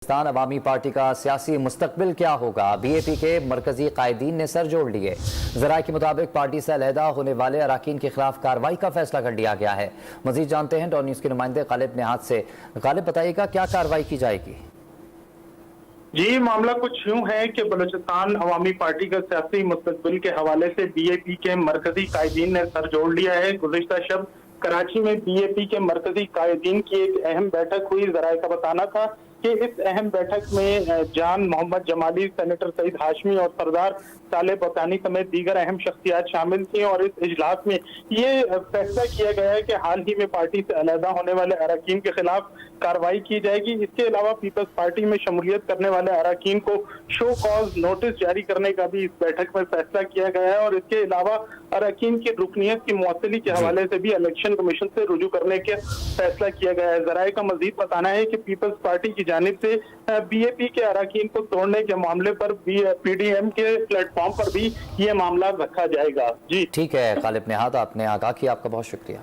अवामी party का सियासी मुस्तकबिल क्या होगा? बीएपी के मरकजी कायदीन ने सर जोड़ लिए। जराये के मुताबिक पार्टी से अलहदा होने वाले अराकीन के खिलाफ कार्रवाई का फैसला कर लिया गया है। मजीद जानते हैं डॉन न्यूज के नुमाइंदे गालिब निहाद से। गालिब, बताइएगा क्या कार्रवाई की जाएगी? जी, मामला कुछ यूं है कि बलूचिस्तान अवामी पार्टी का सियासी मुस्तकबिल के हवाले से बीएपी के मरकजी कायदीन ने सर जोड़ लिया है। गुज़िश्ता शब कराची में बीएपी के मरकजी कायदीन की एक अहम बैठक हुई। जराये का बताना था कि इस अहम बैठक में जान मोहम्मद जमाली, सेनेटर सईद हाशमी और सरदार साले बतानी समेत दीगर अहम शख्सियात शामिल थी। और इस इजलास में ये फैसला किया गया है कि हाल ही में पार्टी से अलहदा होने वाले अरकान के खिलाफ कार्रवाई की जाएगी। इसके अलावा पीपल्स पार्टी में शमूलियत करने वाले अरकान को शो कॉज नोटिस जारी करने का भी इस बैठक में फैसला किया गया है। और इसके अलावा अरकान की रुकनियत की मुअत्तली के हवाले से भी इलेक्शन कमीशन से रुजू करने का फैसला किया गया है। जराये का मजीद बताना है कि पीपल्स पार्टी की जानिब से बीएपी के अरकान को तोड़ने के मामले पर पीडीएम के प्लेटफॉर्म पर भी ये मामला रखा जाएगा। जी ठीक है गालिब निहाद, आपने आगाह किया, आपका बहुत शुक्रिया।